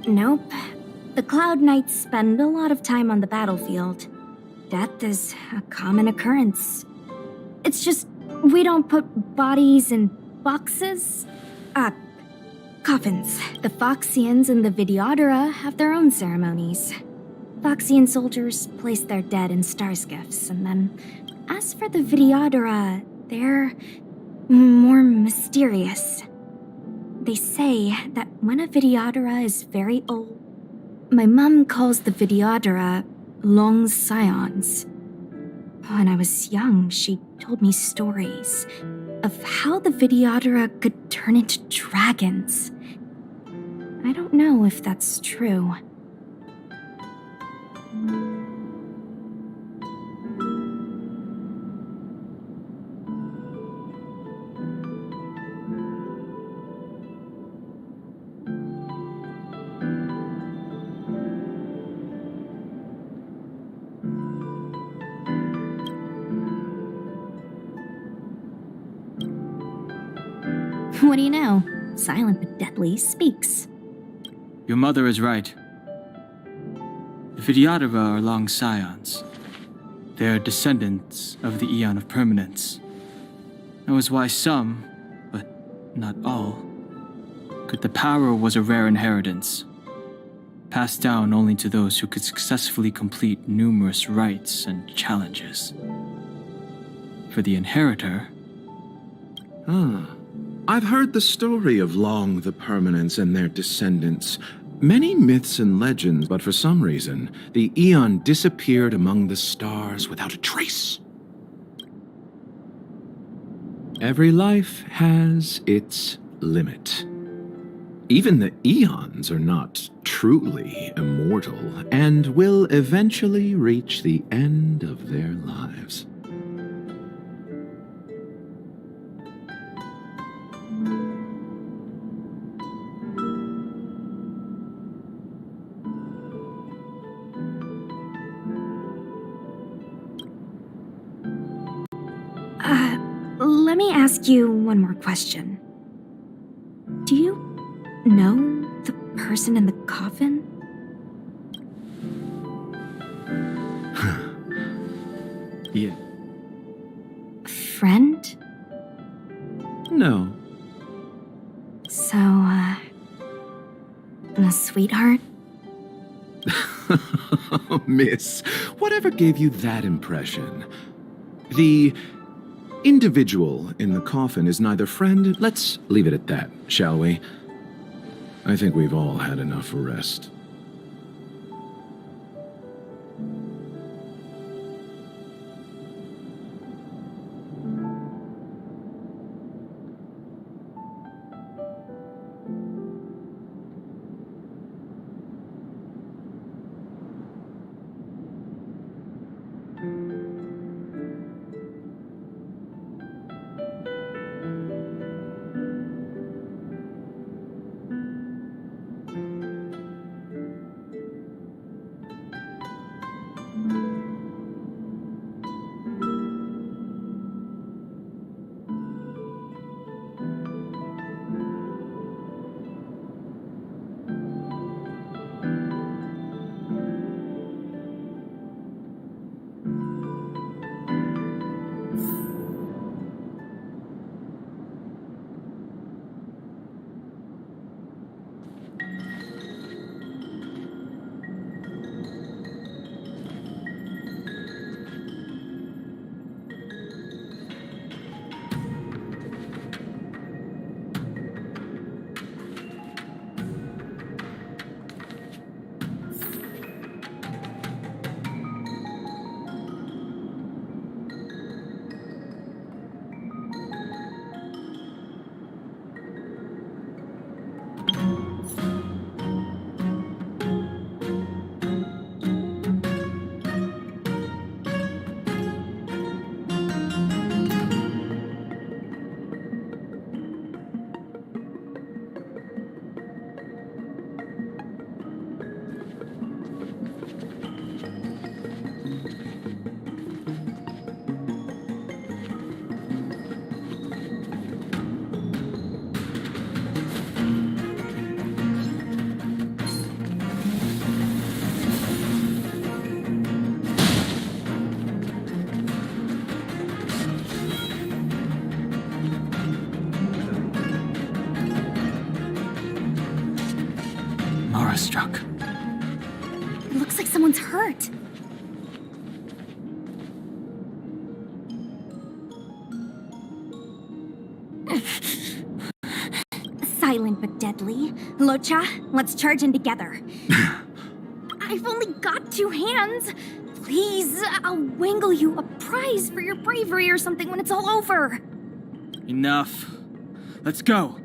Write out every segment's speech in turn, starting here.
Nope. The Cloud Knights spend a lot of time on the battlefield. Death is a common occurrence. It's just, we don't put bodies in boxes. Coffins. The Foxians and the Videodora have their own ceremonies. Foxian soldiers place their dead in star skiffs, and then, as for the Videodora, they're more mysterious. They say that when a Videodora is very old, my mom calls the Videodora long scions. When I was young, she told me stories of how the Videodora could turn into dragons. I don't know if that's true. What do you know? Silent but deadly speaks. Your mother is right. The Videodora are long scions. They are descendants of the Eon of Permanence. That was why some, but not all, could the power was a rare inheritance, passed down only to those who could successfully complete numerous rites and challenges. For the inheritor... I've heard the story of Long the Permanence and their descendants. Many myths and legends, but for some reason, the Eon disappeared among the stars without a trace. Every life has its limit. Even the Eons are not truly immortal and will eventually reach the end of their lives. Let me ask you one more question. Do you know the person in the coffin? Yeah. Friend? No. So, a sweetheart? Miss, whatever gave you that impression? The individual in the coffin is neither friend. Let's leave it at that, shall we? I think we've all had enough rest. struck. It looks like someone's hurt. Silent but deadly. Locha, let's charge in together. I've only got 2 hands. Please, I'll wangle you a prize for your bravery or something when it's all over. Enough. Let's go.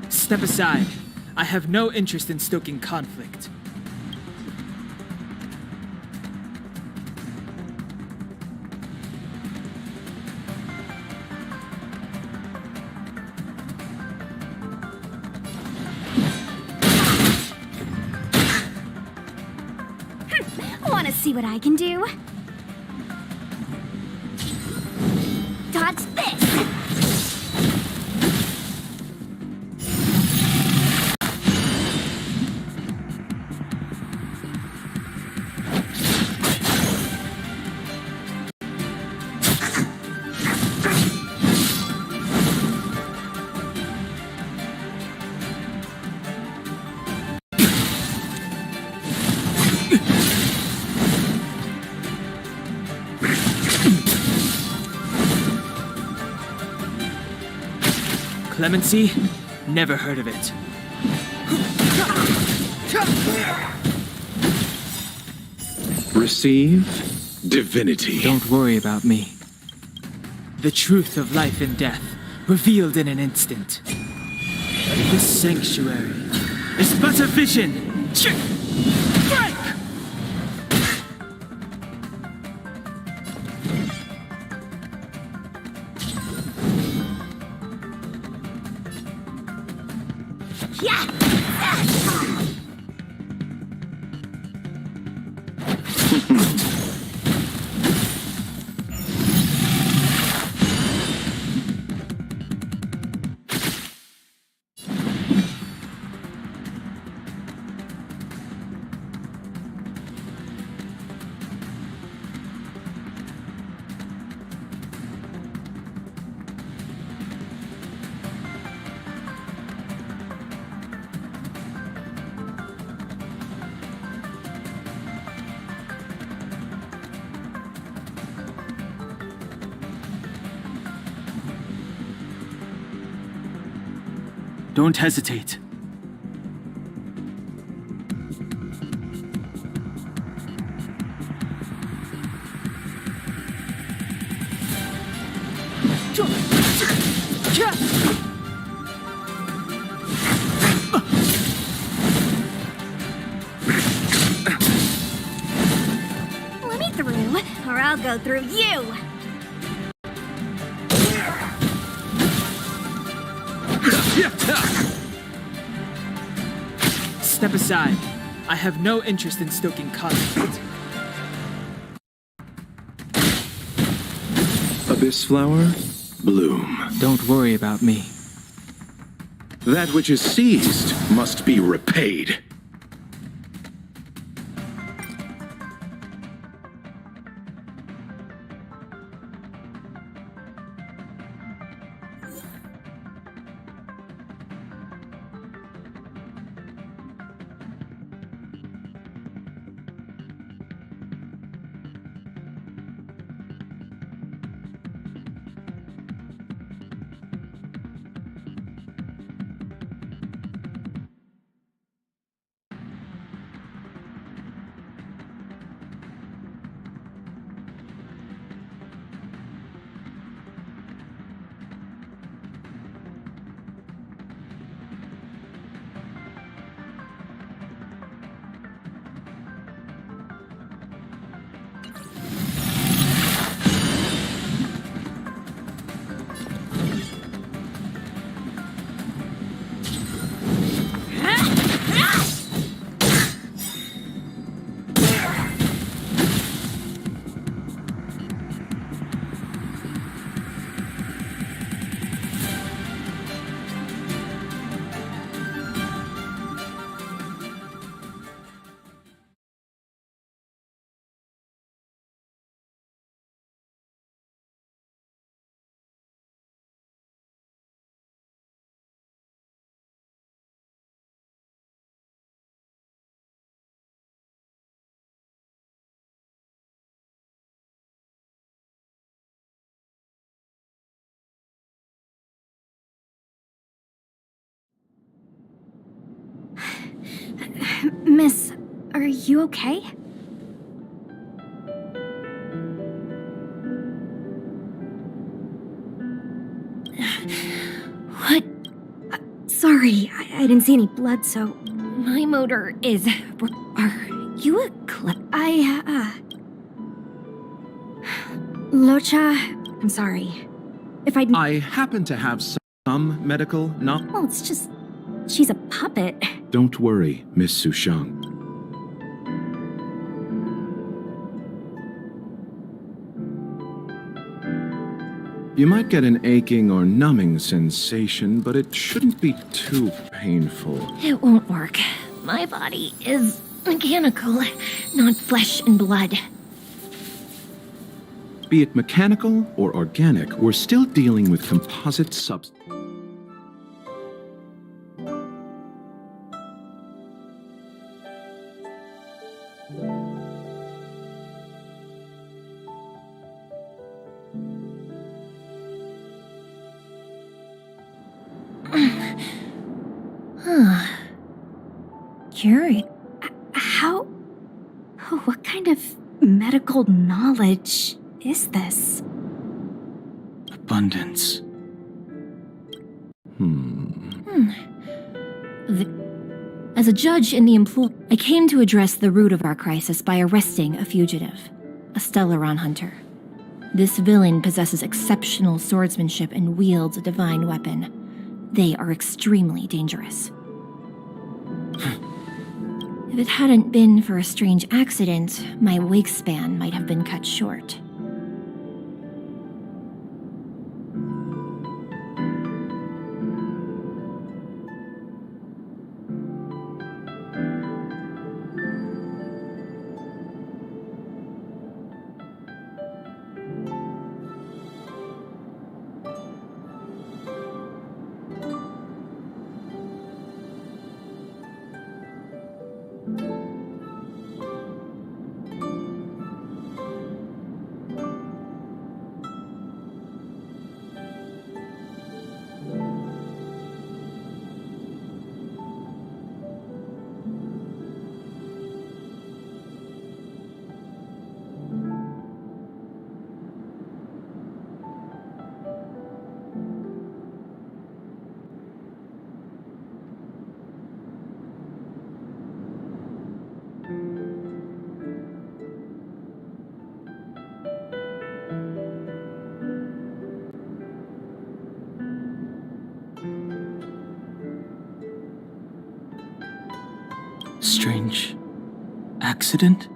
Step aside. I have no interest in stoking conflict. Wanna see what I can do? Dodge this! Clemency? Never heard of it. Receive divinity. Don't worry about me. The truth of life and death, revealed in an instant. This sanctuary is but a vision. Break! Yeah! Don't hesitate. Let me through, or I'll go through you! Step aside. I have no interest in stoking conflict. Abyss flower, bloom. Don't worry about me. That which is seized must be repaid. Miss, are you okay? What? Sorry, I didn't see any blood, so... My motor is... Are you a clip? Locha, I'm sorry. If I'd... I happen to have some medical knowledge. Well, it's just... She's a puppet. Don't worry, Miss Sushang. You might get an aching or numbing sensation, but it shouldn't be too painful. It won't work. My body is mechanical, not flesh and blood. Be it mechanical or organic, we're still dealing with composite substances. Curious. How... What kind of medical knowledge is this? Abundance. As a judge in the employ, I came to address the root of our crisis by arresting a fugitive, a Stellaron hunter. This villain possesses exceptional swordsmanship and wields a divine weapon. They are extremely dangerous. If it hadn't been for a strange accident, my wingspan might have been cut short. Strange accident?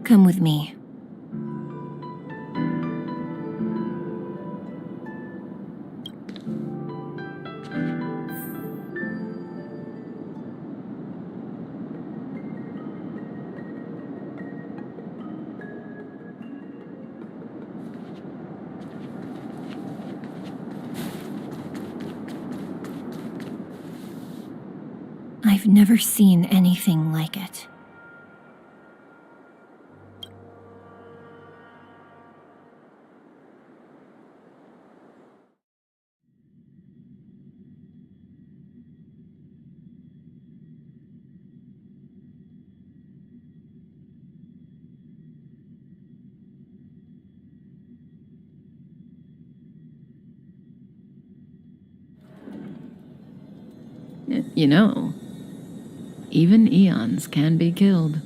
Come with me. I've never seen anything like it. You know, even eons can be killed.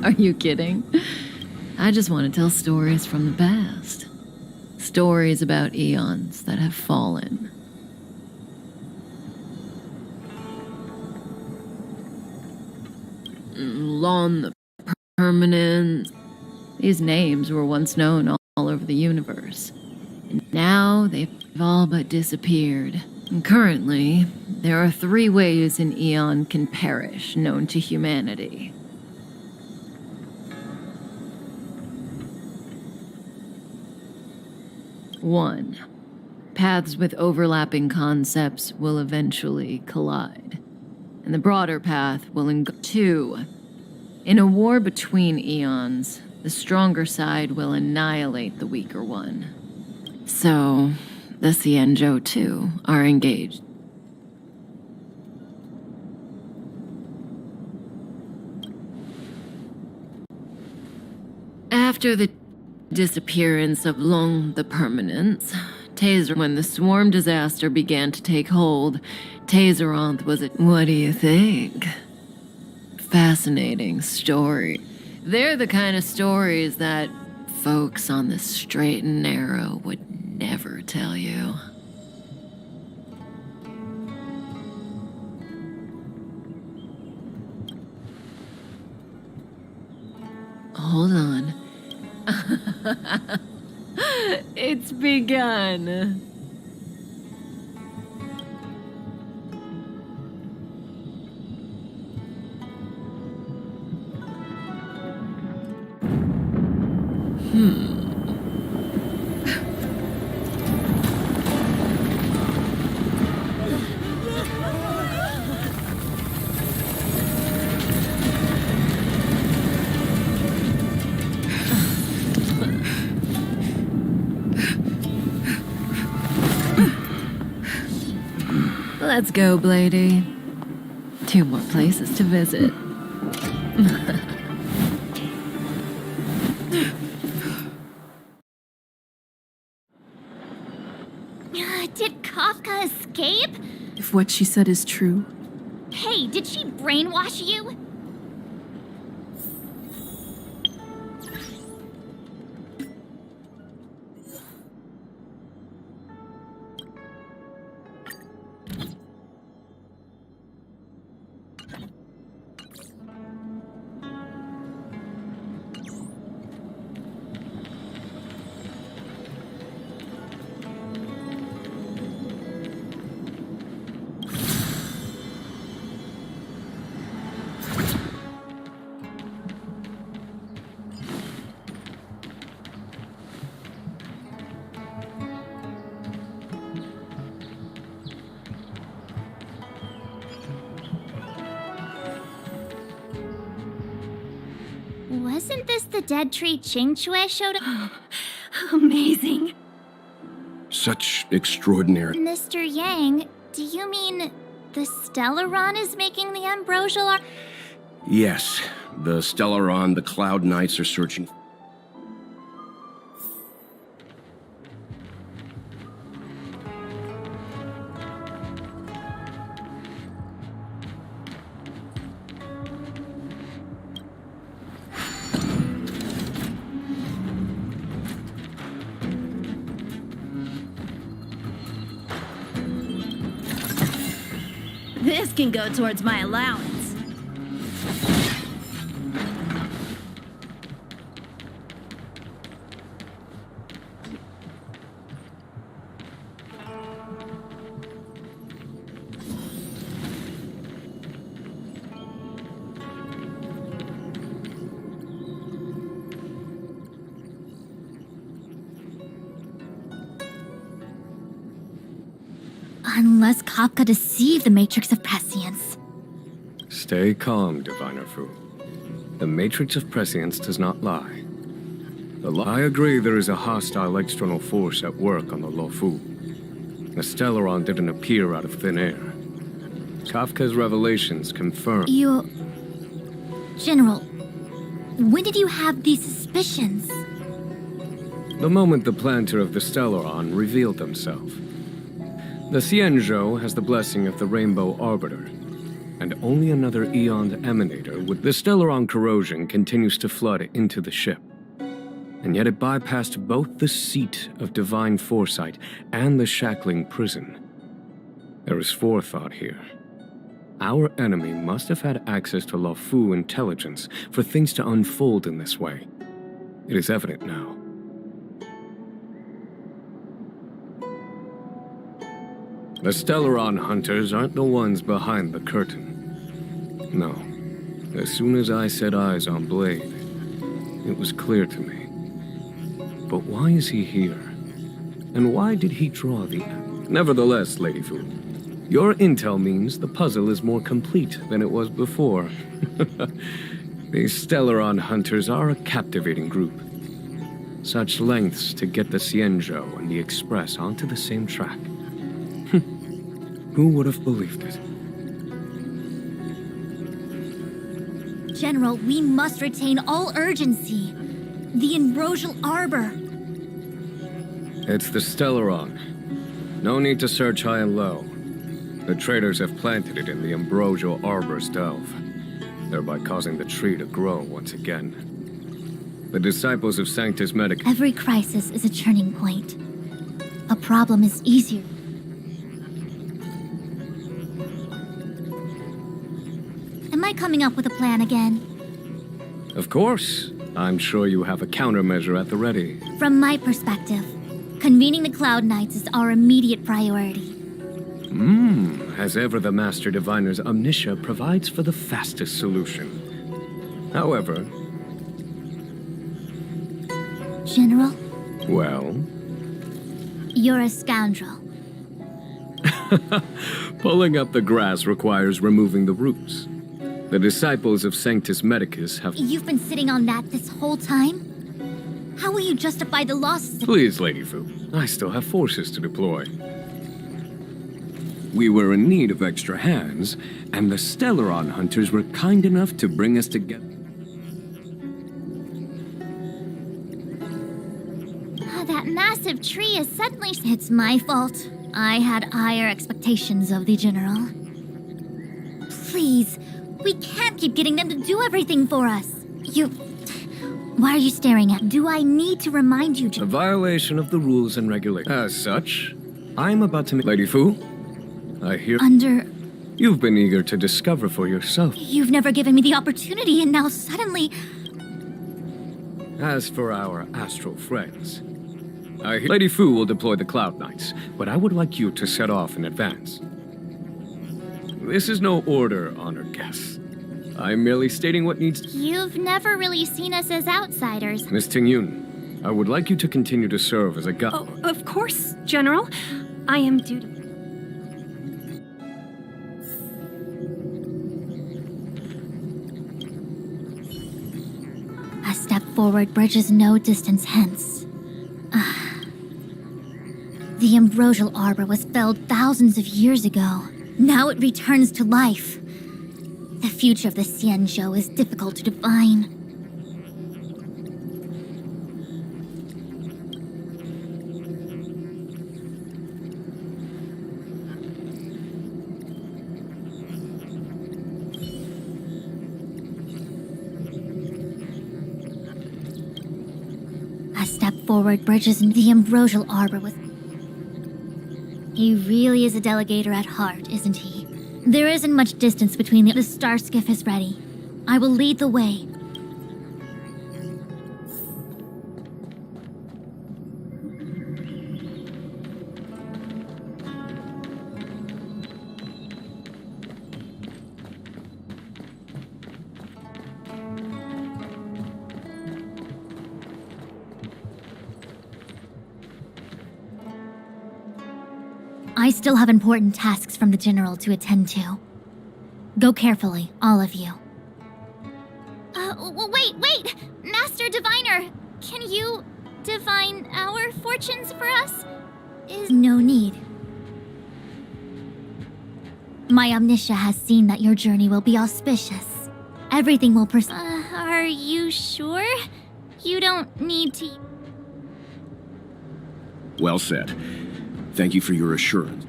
Are you kidding? I just want to tell stories from the past. Stories about eons that have fallen. Lon the Permanent. These names were once known all over the universe. And now they've all but disappeared. And currently, there are 3 ways an eon can perish known to humanity. One, paths with overlapping concepts will eventually collide, and the broader path will 2. In a war between eons, the stronger side will annihilate the weaker one. So, the Cienjo too are engaged. After the disappearance of Long the Permanence, when the swarm disaster began to take hold, Tazeronth was it. What do you think? Fascinating story. They're the kind of stories that folks on the straight and narrow would never tell you. Hold on. It's begun. Let's go, Blady. 2 more places to visit. Did Kafka escape? If what she said is true, Hey, did she brainwash you? Wasn't this the dead tree Qingque showed up? Amazing. Such extraordinary... Mr. Yang, do you mean the Stellaron is making the ambrosial art? Yes, the Stellaron, the Cloud Knights are searching... This can go towards my allowance. Unless Kafka deceived the Matrix of Prescience. Stay calm, Diviner Fu. The Matrix of Prescience does not lie. I agree there is a hostile external force at work on the Luofu. The Stellaron didn't appear out of thin air. Kafka's revelations confirm... General, when did you have these suspicions? The moment the planter of the Stellaron revealed himself. The Cienjo has the blessing of the Rainbow Arbiter. and only another Eon's emanator would. The Stellaron corrosion continues to flood into the ship, and yet it bypassed both the seat of divine foresight and the shackling prison. There is forethought here. Our enemy must have had access to Luofu intelligence for things to unfold in this way. It is evident now. The Stellaron hunters aren't the ones behind the curtain. No. As soon as I set eyes on Blade, it was clear to me. But why is he here? And why did he draw the... Nevertheless, Lady Fu, your intel means the puzzle is more complete than it was before. These Stellaron hunters are a captivating group. Such lengths to get the Xianzhou and the Express onto the same track. Who would have believed it? General, we must retain all urgency. The Ambrosial Arbor. It's the Stellaron. No need to search high and low. The traders have planted it in the Ambrosial Arbor's delve, thereby causing the tree to grow once again. The disciples of Sanctus Medic... Every crisis is a turning point. A problem is easier. Am I coming up with a plan again? Of course. I'm sure you have a countermeasure at the ready. From my perspective, convening the Cloud Knights is our immediate priority. As ever, the Master Diviner's omniscia provides for the fastest solution. However... General? Well? You're a scoundrel. Pulling up the grass requires removing the roots. The disciples of Sanctus Medicus have... You've been sitting on that this whole time? How will you justify the losses? Please, Lady Fu. I still have forces to deploy. We were in need of extra hands, and the Stellaron hunters were kind enough to bring us together. That massive tree is suddenly... It's my fault. I had higher expectations of the General. Please, we can't keep getting them to do everything for us. Why are you staring at? Do I need to remind you? A violation of the rules and regulations. As such, I'm about to... Lady Fu, I hear... You've been eager to discover for yourself. You've never given me the opportunity, and now suddenly... As for our astral friends, Lady Fu will deploy the Cloud Knights, but I would like you to set off in advance. This is no order, honored guests. I'm merely stating what needs... You've never really seen us as outsiders. Miss Tingyun, I would like you to continue to serve as a guide. Oh, of course, General. I am due to... A step forward bridges no distance hence. The Ambrosial Arbor was felled thousands of years ago. Now it returns to life. The future of the Xianzhou is difficult to define. A step forward bridges the Ambrosial Arbor with... He really is a delegator at heart, isn't he? There isn't much distance between the star skiff is ready. I will lead the way. I still have important tasks from the General to attend to. Go carefully, all of you. Wait! Master Diviner! Can you divine our fortunes for us? Is no need. My omniscia has seen that your journey will be auspicious. Everything will Are you sure? You don't need to... Well said. Thank you for your assurance.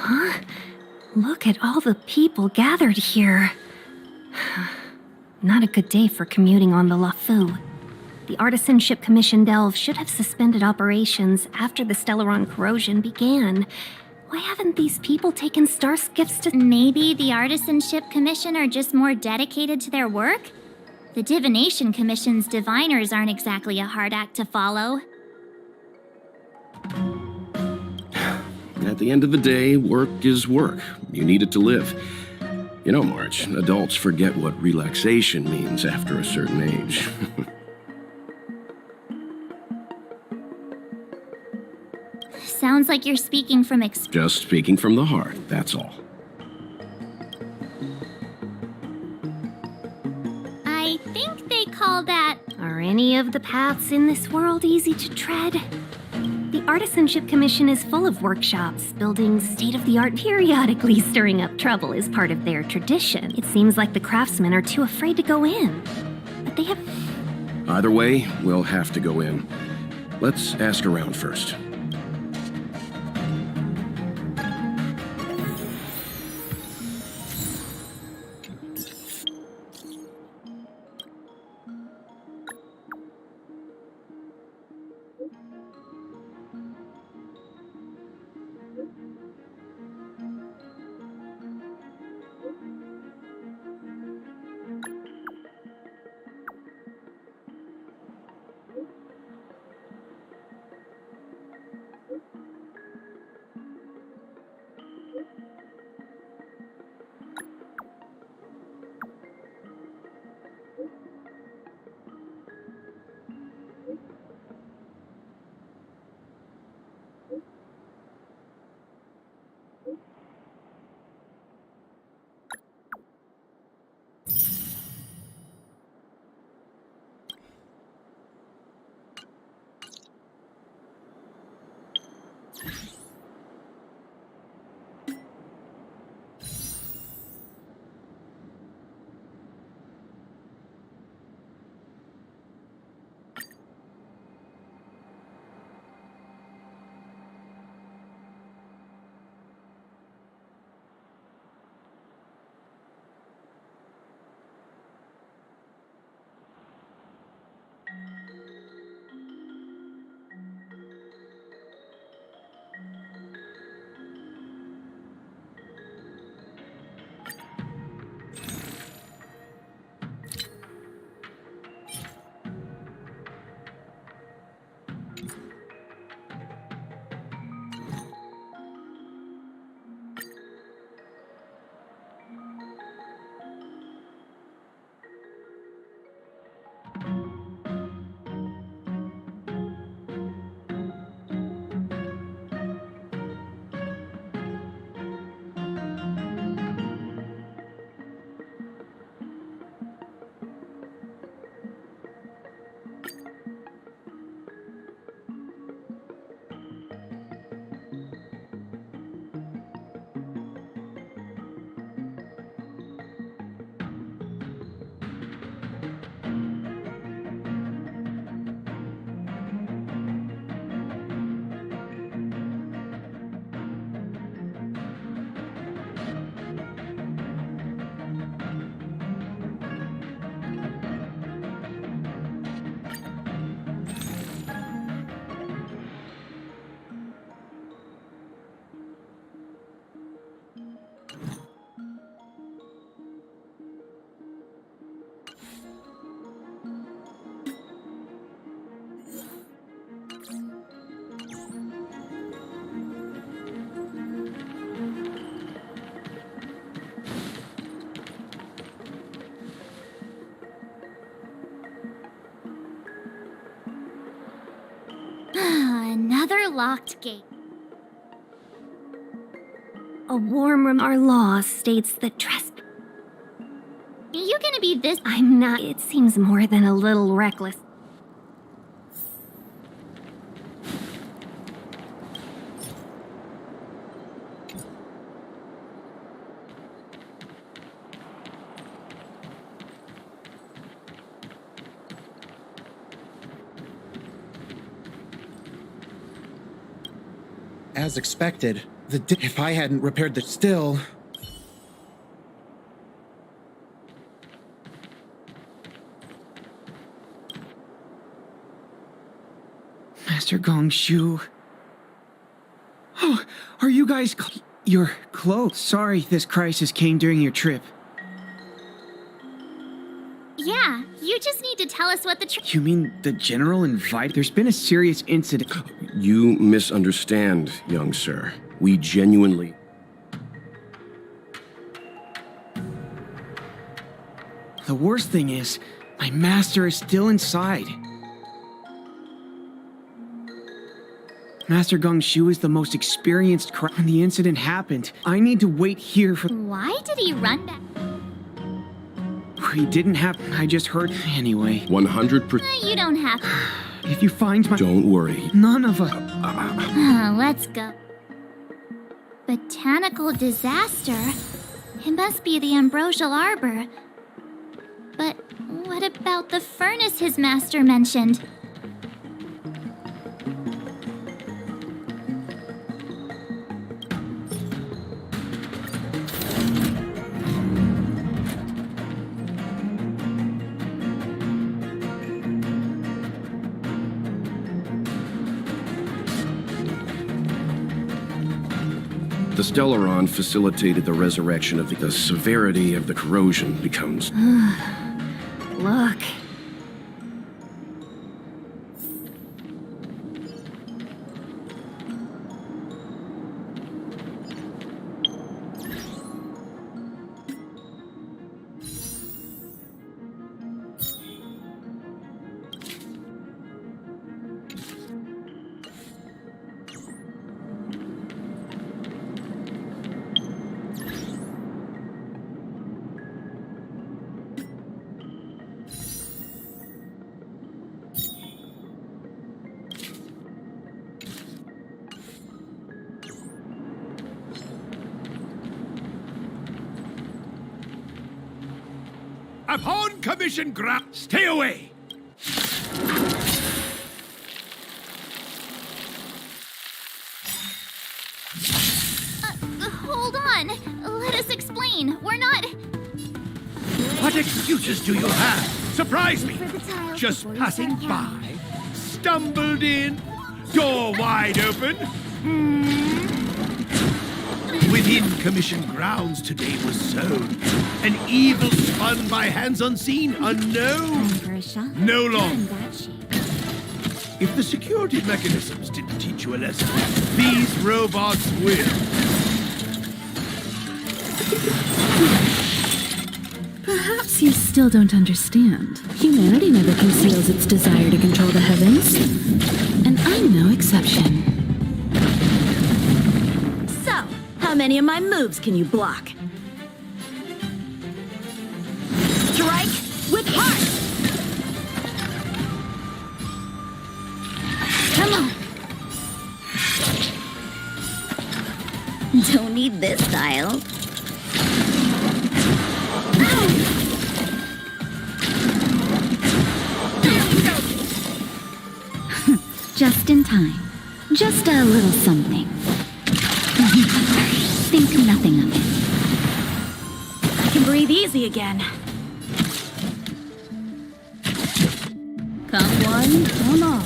Huh? Look at all the people gathered here. Not a good day for commuting on the LaFu. The Artisanship Commission Delve should have suspended operations after the Stellaron corrosion began. Why haven't these people taken star skiffs to... Maybe the Artisanship Commission are just more dedicated to their work? The Divination Commission's diviners aren't exactly a hard act to follow. At the end of the day, work is work. You need it to live. You know, March, adults forget what relaxation means after a certain age. Sounds like you're speaking from Just speaking from the heart, that's all. I think they call that... Are any of the paths in this world easy to tread? The Artisanship Commission is full of workshops, building state-of-the-art, periodically stirring up trouble is part of their tradition. It seems like the craftsmen are too afraid to go in. But they have... Either way, we'll have to go in. Let's ask around first. Another locked gate. A warm our law states that trespass... Are you gonna be this... I'm not... It seems more than a little reckless. As expected, If I hadn't repaired the still... Master Gongshu. Oh, are you guys you're close. Sorry this crisis came during your trip. Yeah, you just need to tell us what the You mean the general invite? There's been a serious incident. You misunderstand, young sir. We genuinely... The worst thing is, my master is still inside. Master Gongshu is the most experienced when the incident happened. I need to wait here for... Why did he run back? He didn't have... I just heard... Anyway. 100%... You don't have to. If you find my... Don't worry. None of us... Let's go. Botanical disaster? It must be the ambrosial arbor. But what about the furnace his master mentioned? The Stellaron facilitated the resurrection of the severity of the corrosion becomes... Look. Upon commission stay away! Hold on. Let us explain. We're not... What excuses do you have? Surprise me! Just passing by, stumbled in, door wide open. Within commission grounds today was sown an evil spun by hands unseen, unknown. No longer. If the security mechanisms didn't teach you a lesson, these robots will. Perhaps you still don't understand. Humanity never conceals its desire to control the heavens. And I'm no exception. So, how many of my moves can you block? Strike with heart! Come on! Don't need this style. Just in time. Just a little something. Think nothing of it. I can breathe easy again. Come one, come all.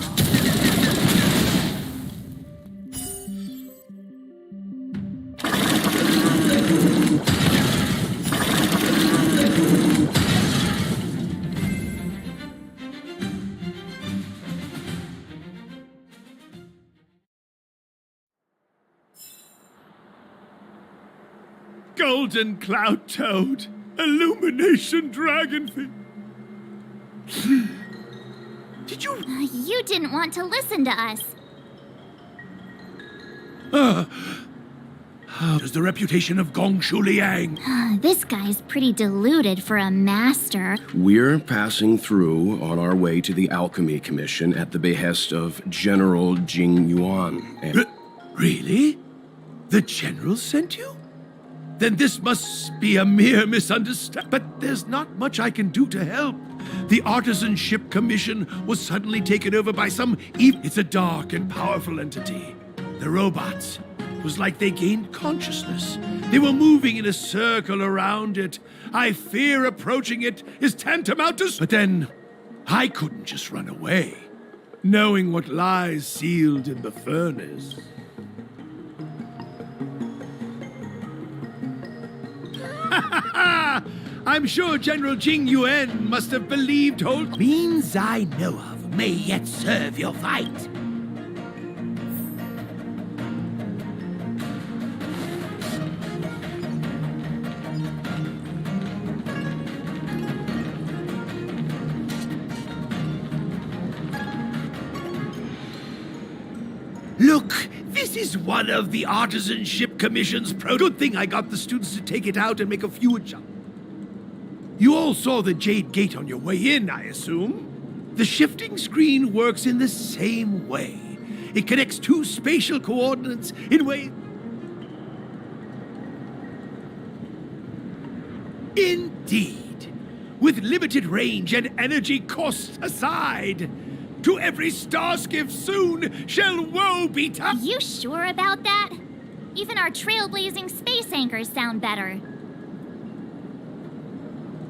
Golden cloud toad, illumination dragonfin. Did you? You didn't want to listen to us. How does the reputation of Gongshu Liang? This guy's pretty deluded for a master. We're passing through on our way to the Alchemy Commission at the behest of General Jing Yuan. And Really? The general sent you? Then this must be a mere misunderstanding. But there's not much I can do to help. The Artisanship Commission was suddenly taken over by some evil... It's a dark and powerful entity. The robots. It was like they gained consciousness. They were moving in a circle around it. I fear approaching it is tantamount to... But then, I couldn't just run away, knowing what lies sealed in the furnace. I'm sure General Jing Yuan must have believed whole... Means I know of may yet serve your fight. Look, this is one of the Artisanship Commission's Good thing I got the students to take it out and make a few adjustments. You all saw the Jade Gate on your way in, I assume? The shifting screen works in the same way. It connects two spatial coordinates in ways... Indeed. With limited range and energy costs aside, to every starskiff soon shall woe be Are you sure about that? Even our trailblazing space anchors sound better.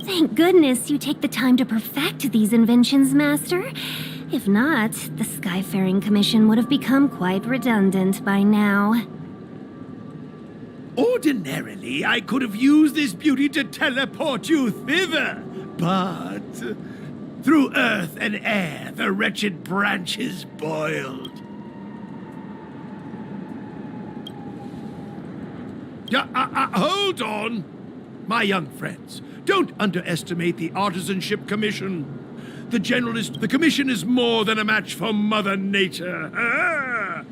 Thank goodness you take the time to perfect these inventions, Master. If not, the Skyfaring Commission would have become quite redundant by now. Ordinarily, I could have used this beauty to teleport you thither, but through earth and air, the wretched branches boiled. Hold on, my young friends. Don't underestimate the Artisanship Commission. The Commission is more than a match for Mother Nature. Ah!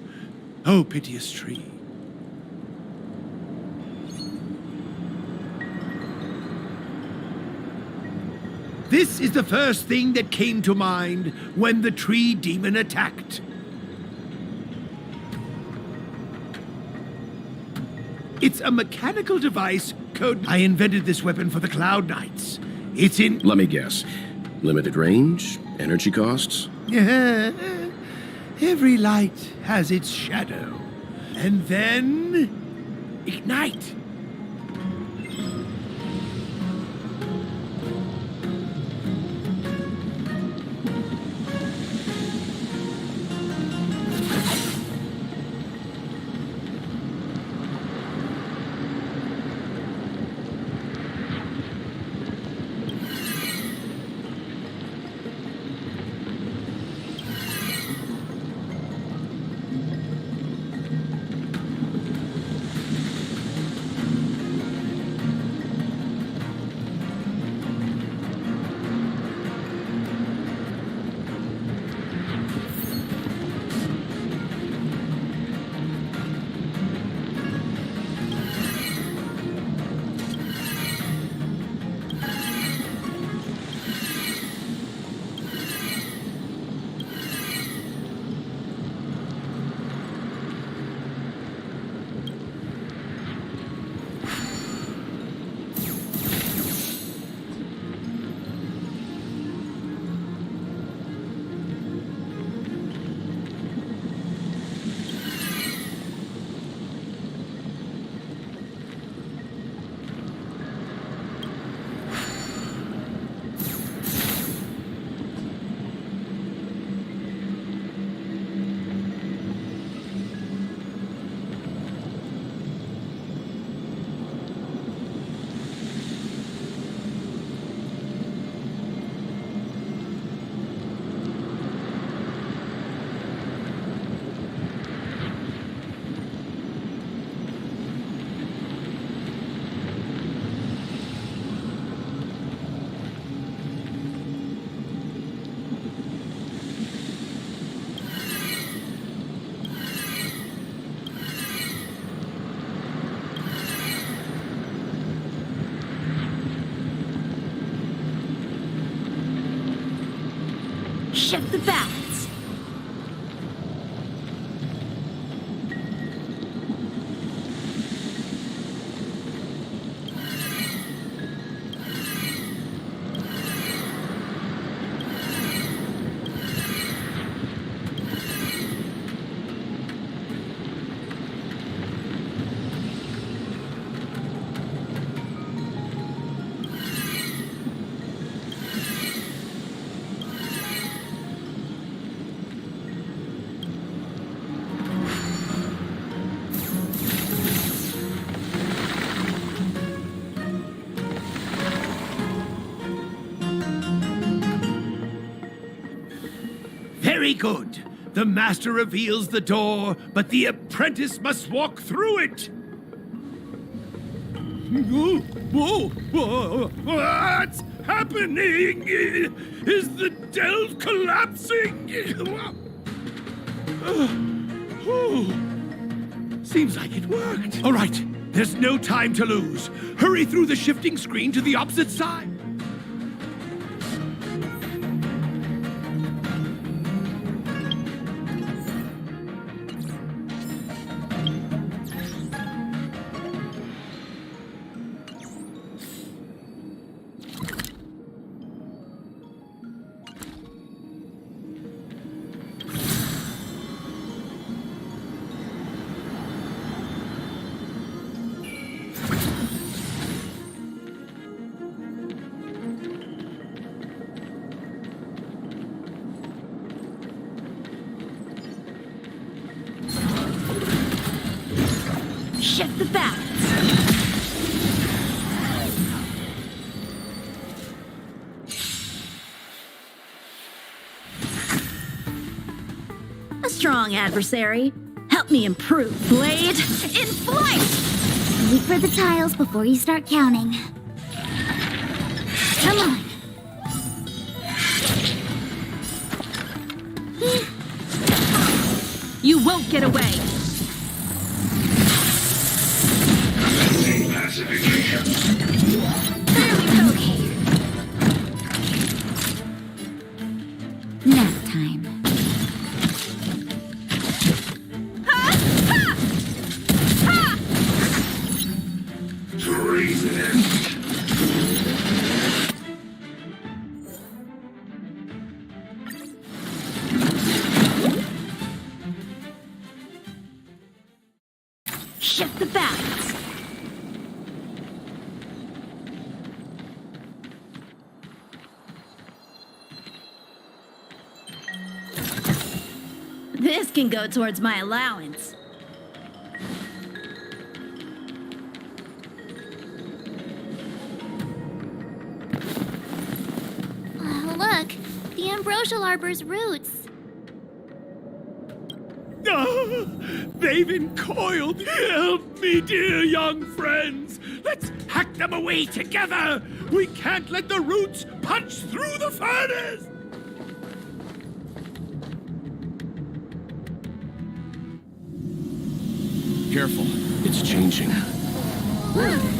Oh, piteous tree. This is the first thing that came to mind when the tree demon attacked. It's a mechanical device code. I invented this weapon for the Cloud Knights. It's in... Let me guess. Limited range? Energy costs? Every light has its shadow. And then... ignite. Shift the balance. good. The master reveals the door, but the apprentice must walk through it. What's happening? Is the delve collapsing? Seems like it worked. All right, there's no time to lose. Hurry through the shifting screen to the opposite side. Shift the balance. A strong adversary. Help me improve. Blade, in flight! Wait for the tiles before you start counting. Come on. You won't get away. Okay. Nap time. Shift the balance. This can go towards my allowance. Oh, look, the ambrosial arbor's roots. They've encoiled. Help me, dear young friends. Let's hack them away together. We can't let the roots punch through the furnace. Careful, it's changing. Whoa!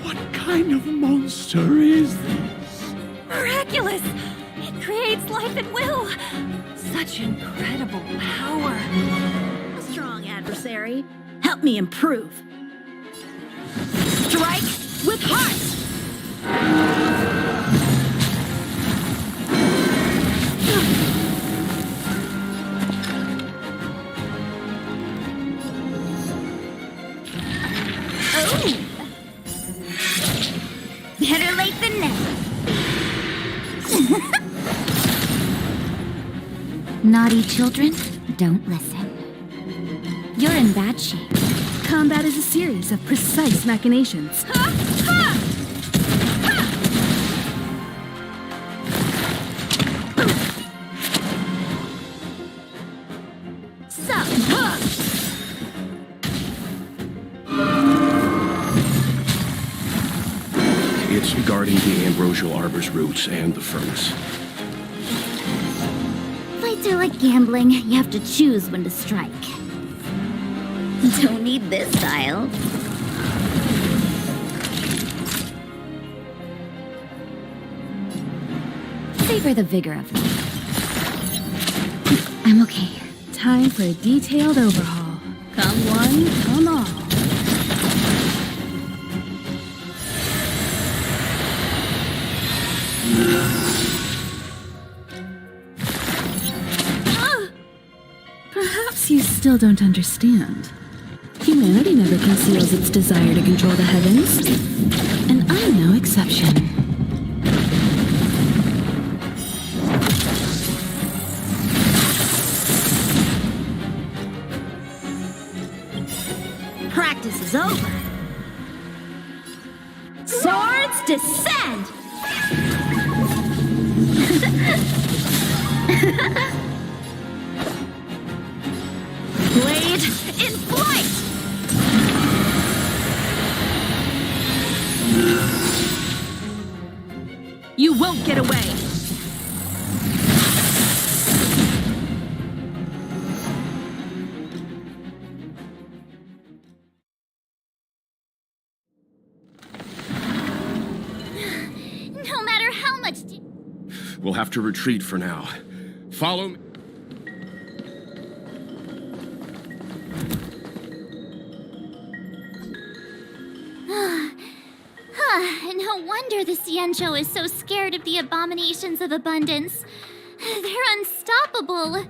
What kind of monster is this? Miraculous! It creates life at will. Such incredible power. A strong adversary. Help me improve. Strike with heart! Better late than never. Naughty children, don't listen. You're in bad shape. Combat is a series of precise machinations. It's guarding the ambrosial arbor's roots and the furnace. Fights are like gambling. You have to choose when to strike. Don't need this style. Savor the vigor of life. I'm okay. Time for a detailed overhaul. Come one, come all. Perhaps Perhaps you still don't understand. Humanity never conceals its desire to control the heavens, and I'm no exception. Practice is over. Swords descend! Blade in flight! You won't get away! No matter how much. We'll have to retreat for now. Follow me. No wonder the Ciencho is so scared of the abominations of abundance. They're unstoppable.